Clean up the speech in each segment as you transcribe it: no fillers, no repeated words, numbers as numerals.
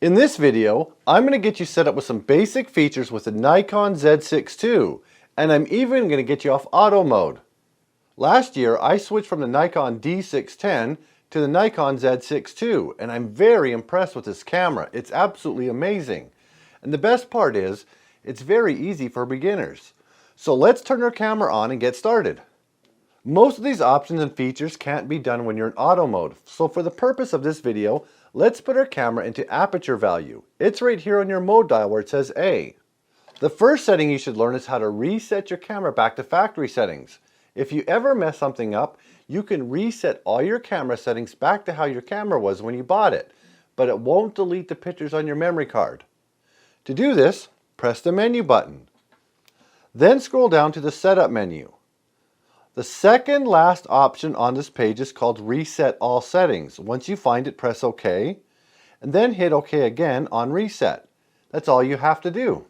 In this video, I'm going to get you set up with some basic features with the Nikon Z6II, and I'm even going to get you off auto mode. Last year, I switched from the Nikon D610 to the Nikon Z6II, and I'm very impressed with this camera. It's absolutely amazing. And the best part is, it's very easy for beginners. So let's turn our camera on and get started. Most of these options and features can't be done when you're in auto mode, so for the purpose of this video, let's put our camera into aperture value. It's right here on your mode dial where it says A. The first setting you should learn is how to reset your camera back to factory settings. If you ever mess something up, you can reset all your camera settings back to how your camera was when you bought it, but it won't delete the pictures on your memory card. To do this, press the menu button. Then scroll down to the setup menu. The second last option on this page is called Reset All Settings. Once you find it, press OK, and then hit OK again on Reset. That's all you have to do.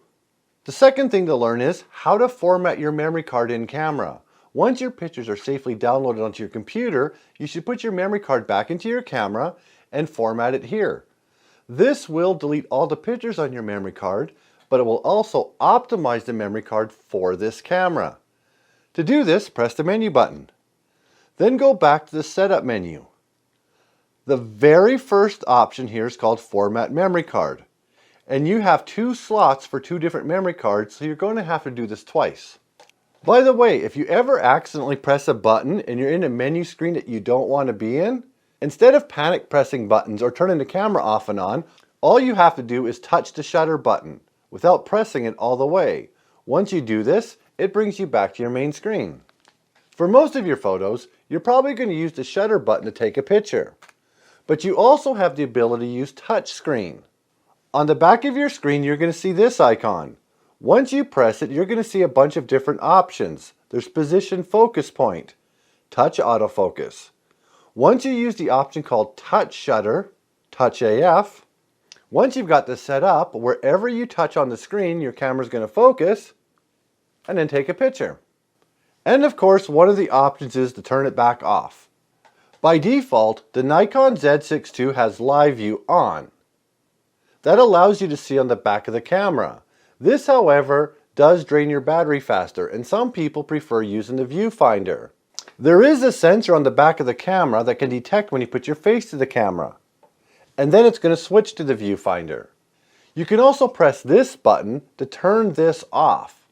The second thing to learn is how to format your memory card in camera. Once your pictures are safely downloaded onto your computer, you should put your memory card back into your camera and format it here. This will delete all the pictures on your memory card, but it will also optimize the memory card for this camera. To do this, press the menu button. Then go back to the setup menu. The very first option here is called Format Memory Card. And you have two slots for two different memory cards, so you're going to have to do this twice. By the way, if you ever accidentally press a button and you're in a menu screen that you don't want to be in, instead of panic pressing buttons or turning the camera off and on, all you have to do is touch the shutter button without pressing it all the way. Once you do this, it brings you back to your main screen. For most of your photos, you're probably going to use the shutter button to take a picture. But you also have the ability to use touch screen. On the back of your screen, you're going to see this icon. Once you press it, you're going to see a bunch of different options. There's position focus point, touch autofocus. Once you use the option called touch shutter, touch AF, once you've got this set up, wherever you touch on the screen, your camera's going to focus and then take a picture. And of course, one of the options is to turn it back off. By default, the Nikon Z6II has live view on. That allows you to see on the back of the camera. This, however, does drain your battery faster, and some people prefer using the viewfinder. There is a sensor on the back of the camera that can detect when you put your face to the camera, and then it's going to switch to the viewfinder. You can also press this button to turn this off.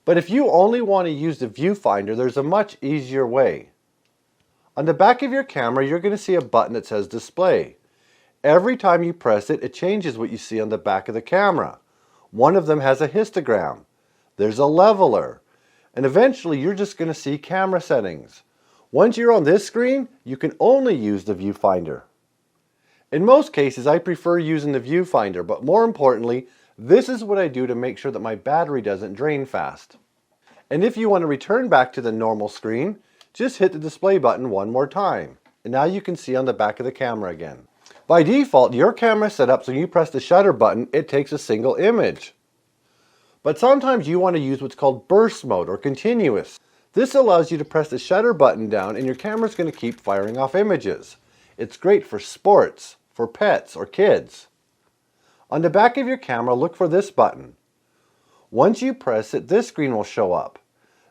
But if you only want to use the viewfinder, there's a much easier way. On the back of your camera, you're going to see a button that says Display. Every time you press it, it changes what you see on the back of the camera. One of them has a histogram. There's a leveler. And eventually, you're just going to see camera settings. Once you're on this screen, you can only use the viewfinder. In most cases, I prefer using the viewfinder, but more importantly, this is what I do to make sure that my battery doesn't drain fast. And if you want to return back to the normal screen, just hit the display button one more time. And now you can see on the back of the camera again. By default, your camera is set up so when you press the shutter button, it takes a single image. But sometimes you want to use what's called burst mode or continuous. This allows you to press the shutter button down and your camera is going to keep firing off images. It's great for sports, for pets, or kids. On the back of your camera, look for this button. Once you press it, this screen will show up.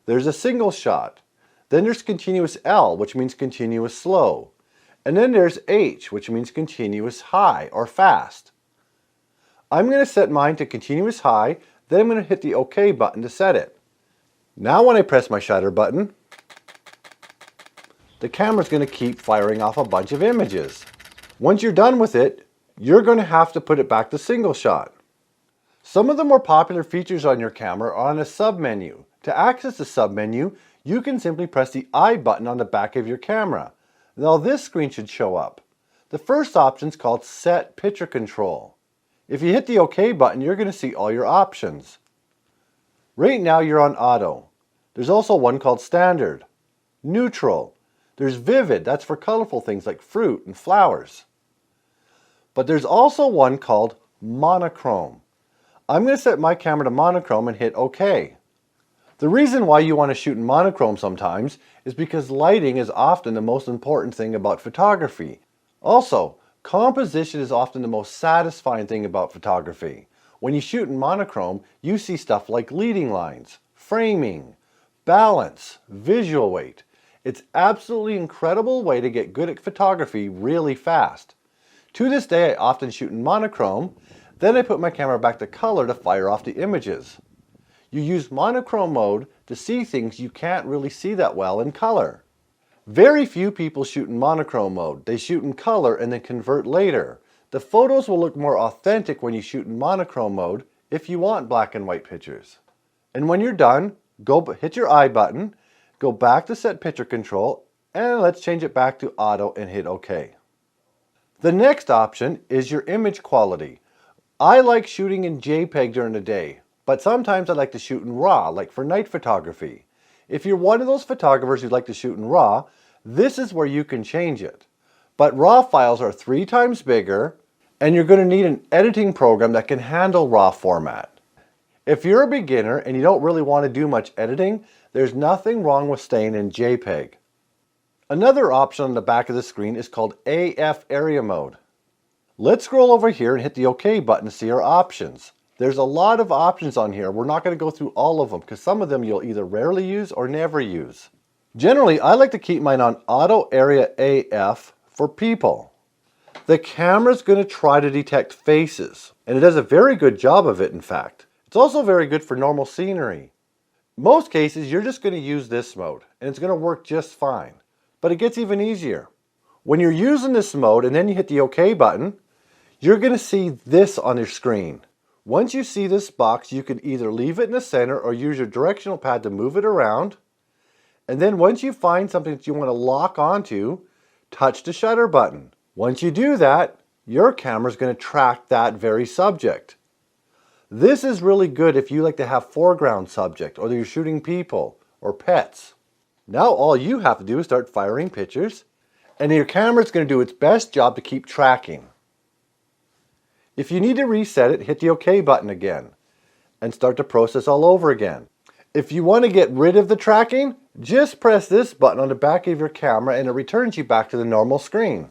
There's a single shot. Then there's continuous L, which means continuous slow. And then there's H, which means continuous high or fast. I'm going to set mine to continuous high, then I'm going to hit the OK button to set it. Now when I press my shutter button, the camera's going to keep firing off a bunch of images. Once you're done with it, you're going to have to put it back to single shot. Some of the more popular features on your camera are on a sub-menu. To access the sub-menu, you can simply press the I button on the back of your camera. Now this screen should show up. The first option is called Set Picture Control. If you hit the OK button, you're going to see all your options. Right now you're on Auto. There's also one called Standard, Neutral. There's Vivid, that's for colorful things like fruit and flowers. But there's also one called Monochrome. I'm going to set my camera to monochrome and hit OK. The reason why you want to shoot in monochrome sometimes is because lighting is often the most important thing about photography. Also, Composition is often the most satisfying thing about photography. When you shoot in monochrome, you see stuff like leading lines, framing, balance, visual weight. It's absolutely incredible way to get good at photography really fast. To this day, I often shoot in monochrome, then I put my camera back to color to fire off the images. You use monochrome mode to see things you can't really see that well in color. Very few people shoot in monochrome mode. They shoot in color and then convert later. The photos will look more authentic when you shoot in monochrome mode if you want black and white pictures. And when you're done, hit your I button, go back to set picture control, and let's change it back to auto and hit OK. The next option is your image quality. I like shooting in JPEG during the day, but sometimes I like to shoot in RAW, like for night photography. If you're one of those photographers who like to shoot in RAW, this is where you can change it. But RAW files are 3 times bigger, and you're going to need an editing program that can handle RAW format. If you're a beginner and you don't really want to do much editing, there's nothing wrong with staying in JPEG. Another option on the back of the screen is called AF area mode. Let's scroll over here and hit the OK button to see our options. There's a lot of options on here. We're not going to go through all of them because some of them you'll either rarely use or never use. Generally, I like to keep mine on Auto Area AF for people. The camera's going to try to detect faces, and it does a very good job of it, in fact. It's also very good for normal scenery. Most cases, you're just going to use this mode, and it's going to work just fine. But it gets even easier. When you're using this mode and then you hit the OK button, you're going to see this on your screen. Once you see this box, you can either leave it in the center or use your directional pad to move it around. And then once you find something that you want to lock onto, touch the shutter button. Once you do that, your camera is going to track that very subject. This is really good if you like to have foreground subject, or you're shooting people or pets. Now all you have to do is start firing pictures, and your camera is going to do its best job to keep tracking. If you need to reset it, hit the OK button again and start the process all over again. If you want to get rid of the tracking, just press this button on the back of your camera and it returns you back to the normal screen.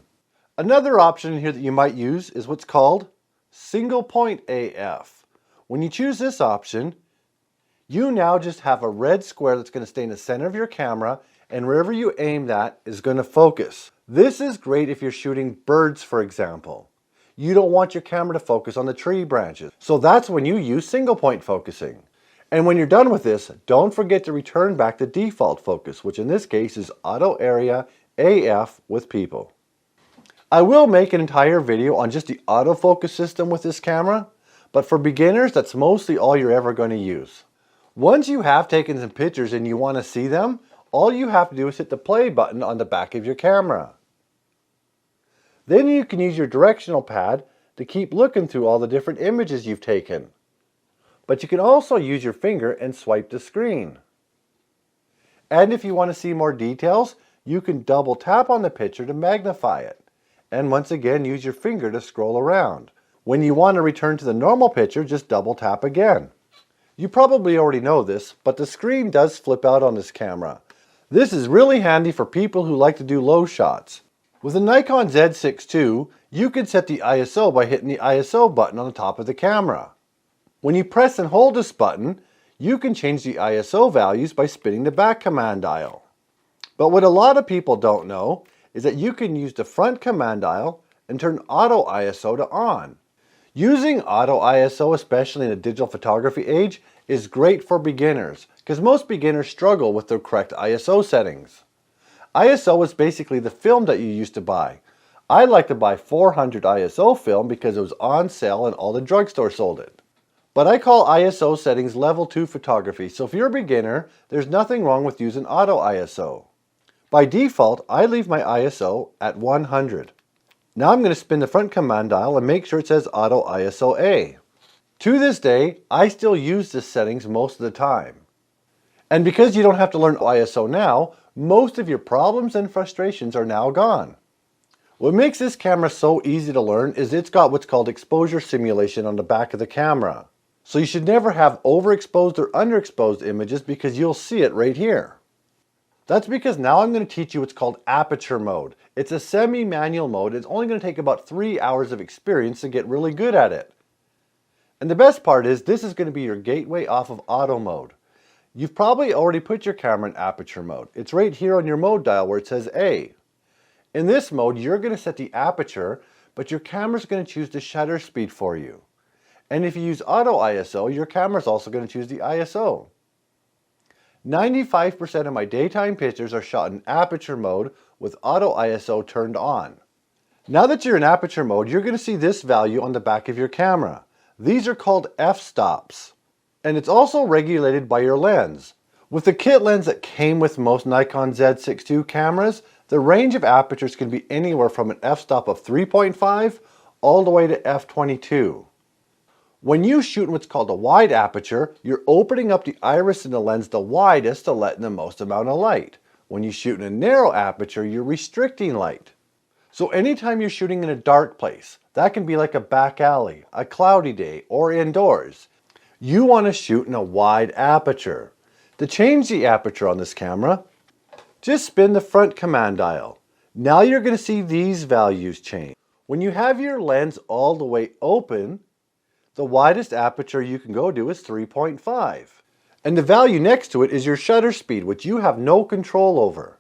Another option here that you might use is what's called single point AF. When you choose this option, you now just have a red square that's going to stay in the center of your camera, and wherever you aim that is going to focus. This is great if you're shooting birds, for example. You don't want your camera to focus on the tree branches. So that's when you use single point focusing. And when you're done with this, don't forget to return back to default focus, which in this case is Auto Area AF with people. I will make an entire video on just the autofocus system with this camera, but for beginners, that's mostly all you're ever going to use. Once you have taken some pictures and you want to see them, all you have to do is hit the play button on the back of your camera. Then you can use your directional pad to keep looking through all the different images you've taken. But you can also use your finger and swipe the screen. And if you want to see more details, you can double tap on the picture to magnify it. And once again, use your finger to scroll around. When you want to return to the normal picture, just double tap again. You probably already know this, but the screen does flip out on this camera. This is really handy for people who like to do low shots. With the Nikon Z6II, you can set the ISO by hitting the ISO button on the top of the camera. When you press and hold this button, you can change the ISO values by spinning the back command dial. But what a lot of people don't know is that you can use the front command dial and turn Auto ISO to on. Using Auto ISO, especially in the digital photography age, is great for beginners because most beginners struggle with the correct ISO settings. ISO is basically the film that you used to buy. I like to buy 400 ISO film because it was on sale and all the drugstores sold it. But I call ISO settings level 2 photography, so if you're a beginner, there's nothing wrong with using Auto ISO. By default, I leave my ISO at 100. Now I'm going to spin the front command dial and make sure it says Auto ISO A. To this day, I still use this settings most of the time. And because you don't have to learn ISO now, most of your problems and frustrations are now gone. What makes this camera so easy to learn is it's got what's called exposure simulation on the back of the camera. So you should never have overexposed or underexposed images because you'll see it right here. That's because now I'm going to teach you what's called aperture mode. It's a semi-manual mode. It's only going to take about 3 hours of experience to get really good at it. And the best part is this is going to be your gateway off of auto mode. You've probably already put your camera in aperture mode. It's right here on your mode dial where it says A. In this mode, you're going to set the aperture, but your camera's going to choose the shutter speed for you. And if you use auto ISO, your camera's also going to choose the ISO. 95% of my daytime pictures are shot in aperture mode with auto ISO turned on. Now that you're in aperture mode, you're going to see this value on the back of your camera. These are called f-stops. And it's also regulated by your lens. With the kit lens that came with most Nikon Z6II cameras, the range of apertures can be anywhere from an f-stop of 3.5 all the way to f22. When you shoot in what's called a wide aperture, you're opening up the iris in the lens the widest to let in the most amount of light. When you shoot in a narrow aperture, you're restricting light. So anytime you're shooting in a dark place, that can be like a back alley, a cloudy day, or indoors, you want to shoot in a wide aperture. To change the aperture on this camera, just spin the front command dial. Now you're going to see these values change. When you have your lens all the way open, the widest aperture you can go to is 3.5. And the value next to it is your shutter speed, which you have no control over.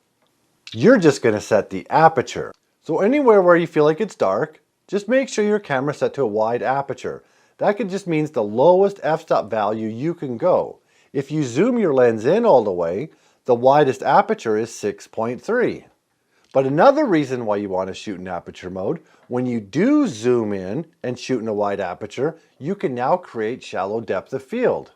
You're just going to set the aperture. So anywhere where you feel like it's dark, just make sure your camera's set to a wide aperture. That just means the lowest f-stop value you can go. If you zoom your lens in all the way, the widest aperture is 6.3. But another reason why you want to shoot in aperture mode, when you do zoom in and shoot in a wide aperture, you can now create shallow depth of field.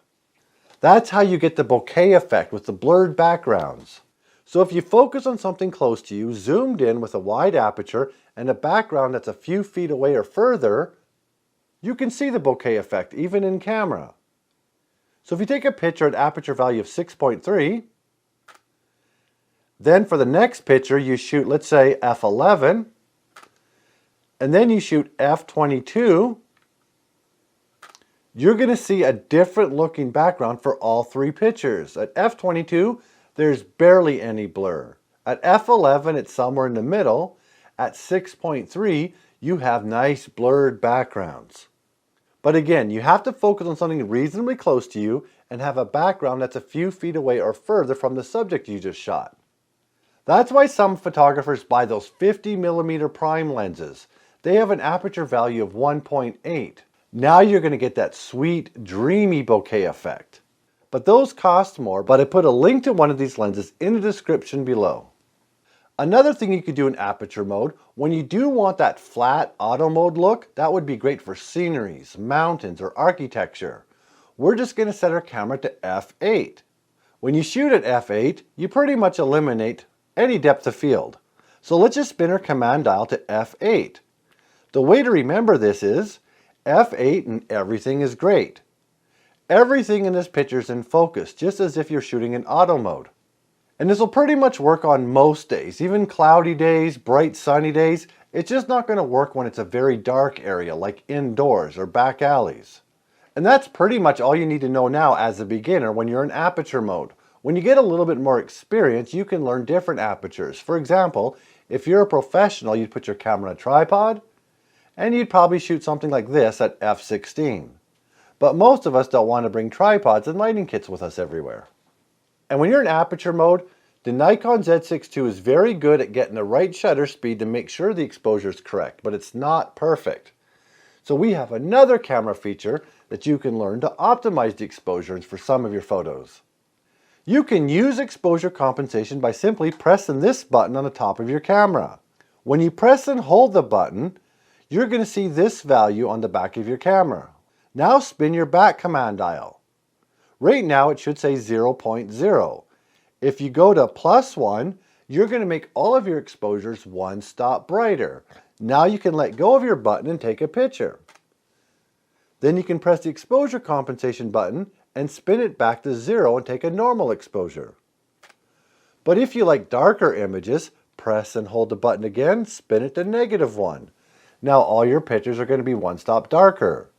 That's how you get the bokeh effect with the blurred backgrounds. So if you focus on something close to you, zoomed in with a wide aperture and a background that's a few feet away or further, you can see the bokeh effect even in camera. So if you take a picture at aperture value of 6.3, then for the next picture you shoot, let's say f11, and then you shoot f22, you're going to see a different looking background for all three pictures. At f22, there's barely any blur. At f11, it's somewhere in the middle. At 6.3, you have nice blurred backgrounds. But again, you have to focus on something reasonably close to you and have a background that's a few feet away or further from the subject you just shot. That's why some photographers buy those 50mm prime lenses. They have an aperture value of 1.8. Now you're going to get that sweet, dreamy bokeh effect. But those cost more, but I put a link to one of these lenses in the description below. Another thing you could do in aperture mode, when you do want that flat auto mode look, that would be great for sceneries, mountains, or architecture. We're just going to set our camera to f8. When you shoot at f8, you pretty much eliminate any depth of field. So let's just spin our command dial to f8. The way to remember this is f8 and everything is great. Everything in this picture is in focus, just as if you're shooting in auto mode. And this will pretty much work on most days, even cloudy days, bright sunny days. It's just not going to work when it's a very dark area like indoors or back alleys. And that's pretty much all you need to know now as a beginner when you're in aperture mode. When you get a little bit more experience, you can learn different apertures. For example, if you're a professional, you'd put your camera on a tripod, and you'd probably shoot something like this at f16. But most of us don't want to bring tripods and lighting kits with us everywhere. And when you're in aperture mode, the Nikon Z6II is very good at getting the right shutter speed to make sure the exposure is correct, but it's not perfect. So we have another camera feature that you can learn to optimize the exposures for some of your photos. You can use exposure compensation by simply pressing this button on the top of your camera. When you press and hold the button, you're going to see this value on the back of your camera. Now spin your back command dial. Right now it should say 0.0. If you go to +1, you're going to make all of your exposures one stop brighter. Now you can let go of your button and take a picture. Then you can press the exposure compensation button and spin it back to 0 and take a normal exposure. But if you like darker images, press and hold the button again, spin it to -1. Now all your pictures are going to be one stop darker.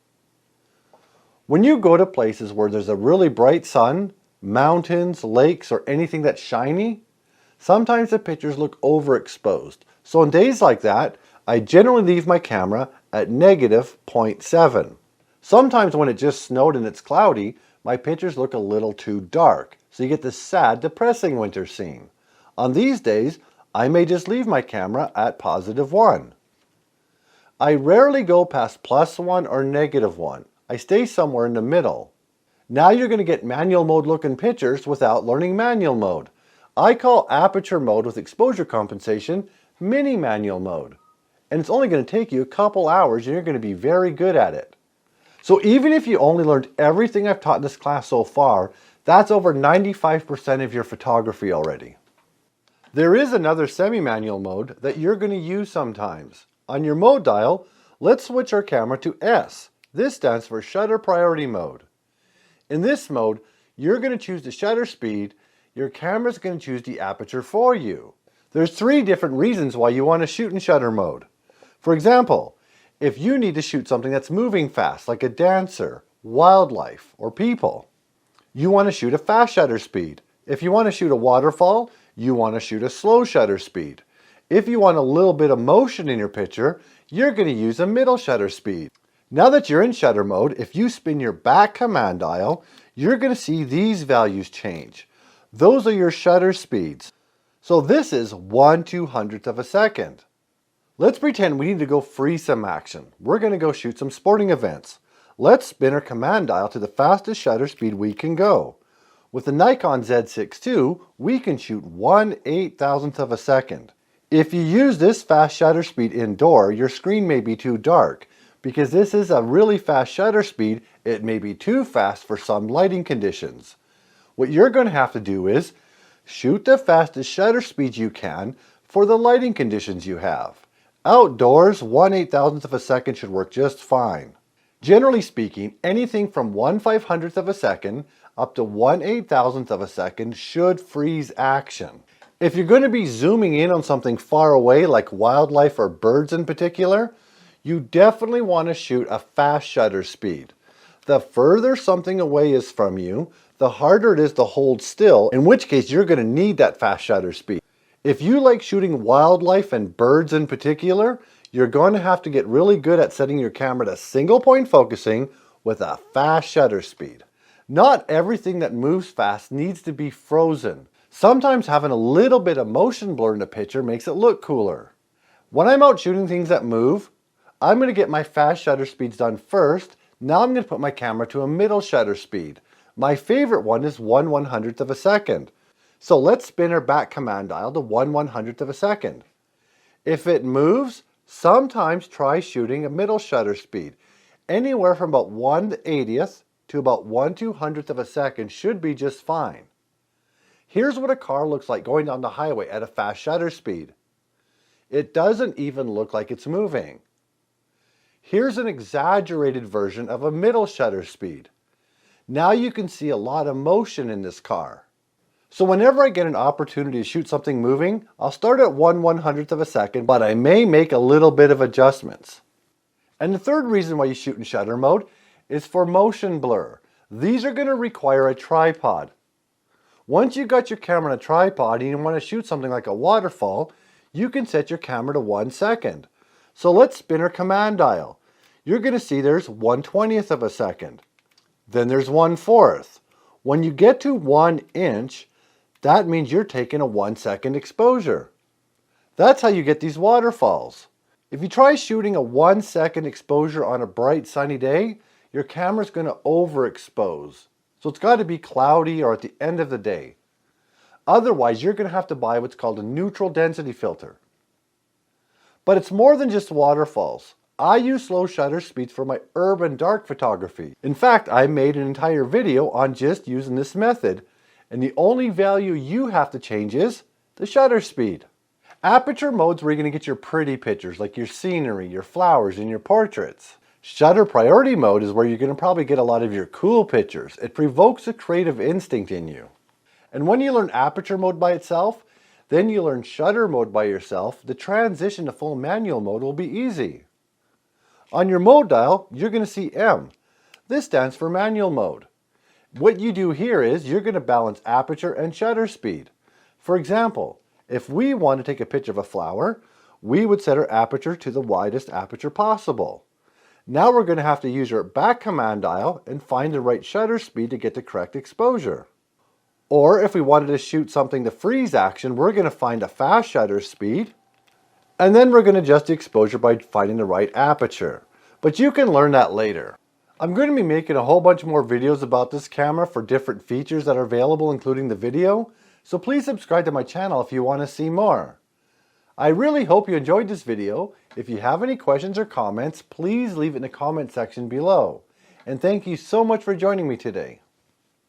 When you go to places where there's a really bright sun, mountains, lakes, or anything that's shiny, sometimes the pictures look overexposed. So on days like that, I generally leave my camera at -0.7. Sometimes when it just snowed and it's cloudy, my pictures look a little too dark, so you get this sad, depressing winter scene. On these days, I may just leave my camera at +1. I rarely go past +1 or -1. I stay somewhere in the middle. Now you're going to get manual mode looking pictures without learning manual mode. I call aperture mode with exposure compensation mini manual mode. And it's only going to take you a couple hours and you're going to be very good at it. So even if you only learned everything I've taught in this class so far, that's over 95% of your photography already. There is another semi-manual mode that you're going to use sometimes. On your mode dial, let's switch our camera to S. This stands for shutter priority mode. In this mode, you're going to choose the shutter speed, your camera's going to choose the aperture for you. There's 3 different reasons why you want to shoot in shutter mode. For example, if you need to shoot something that's moving fast, like a dancer, wildlife, or people, you want to shoot a fast shutter speed. If you want to shoot a waterfall, you want to shoot a slow shutter speed. If you want a little bit of motion in your picture, you're going to use a middle shutter speed. Now that you're in shutter mode, if you spin your back command dial, you're going to see these values change. Those are your shutter speeds. So this is 1/200th of a second. Let's pretend we need to go free some action. We're going to go shoot some sporting events. Let's spin our command dial to the fastest shutter speed we can go. With the Nikon Z6II, we can shoot 1/8000th of a second. If you use this fast shutter speed indoor, your screen may be too dark. Because this is a really fast shutter speed, it may be too fast for some lighting conditions. What you're going to have to do is shoot the fastest shutter speed you can for the lighting conditions you have. Outdoors, 1/8000th of a second should work just fine. Generally speaking, anything from 1/500th of a second up to 1/8000th of a second should freeze action. If you're going to be zooming in on something far away like wildlife or birds in particular, you definitely want to shoot a fast shutter speed. The further something away is from you, the harder it is to hold still, in which case you're going to need that fast shutter speed. If you like shooting wildlife and birds in particular, you're going to have to get really good at setting your camera to single point focusing with a fast shutter speed. Not everything that moves fast needs to be frozen. Sometimes having a little bit of motion blur in the picture makes it look cooler. When I'm out shooting things that move, I'm going to get my fast shutter speeds done first. Now I'm going to put my camera to a middle shutter speed. My favorite one is 1/100th of a second. So let's spin our back command dial to 1/100th of a second. If it moves, sometimes try shooting a middle shutter speed. Anywhere from about 1/80th to about 1/200th of a second should be just fine. Here's what a car looks like going down the highway at a fast shutter speed. It doesn't even look like it's moving. Here's an exaggerated version of a middle shutter speed. Now you can see a lot of motion in this car. So whenever I get an opportunity to shoot something moving, I'll start at 1/100th of a second, but I may make a little bit of adjustments. And the third reason why you shoot in shutter mode is for motion blur. These are going to require a tripod. Once you've got your camera on a tripod and you want to shoot something like a waterfall, you can set your camera to 1 second. So let's spin our command dial. You're going to see there's 1/20th of a second. Then there's 1/4th. When you get to 1 inch, that means you're taking a 1 second exposure. That's how you get these waterfalls. If you try shooting a 1 second exposure on a bright sunny day, your camera's going to overexpose. So it's got to be cloudy or at the end of the day. Otherwise, you're going to have to buy what's called a neutral density filter. But it's more than just waterfalls. I use slow shutter speeds for my urban dark photography. In fact, I made an entire video on just using this method, and the only value you have to change is the shutter speed. Aperture mode's where you're going to get your pretty pictures, like your scenery, your flowers, and your portraits. Shutter priority mode is where you're going to probably get a lot of your cool pictures. It provokes a creative instinct in you. And when you learn aperture mode by itself, then you learn shutter mode by yourself, the transition to full manual mode will be easy. On your mode dial, you're going to see M. This stands for manual mode. What you do here is you're going to balance aperture and shutter speed. For example, If we want to take a picture of a flower, we would set our aperture to the widest aperture possible. Now we're going to have to use our back command dial and find the right shutter speed to get the correct exposure. Or if we wanted to shoot something to freeze action, we're going to find a fast shutter speed, and then we're going to adjust the exposure by finding the right aperture. But you can learn that later. I'm going to be making a whole bunch more videos about this camera for different features that are available, including the video, so please subscribe to my channel if you want to see more. I really hope you enjoyed this video. If you have any questions or comments, please leave it in the comment section below. And thank you so much for joining me today.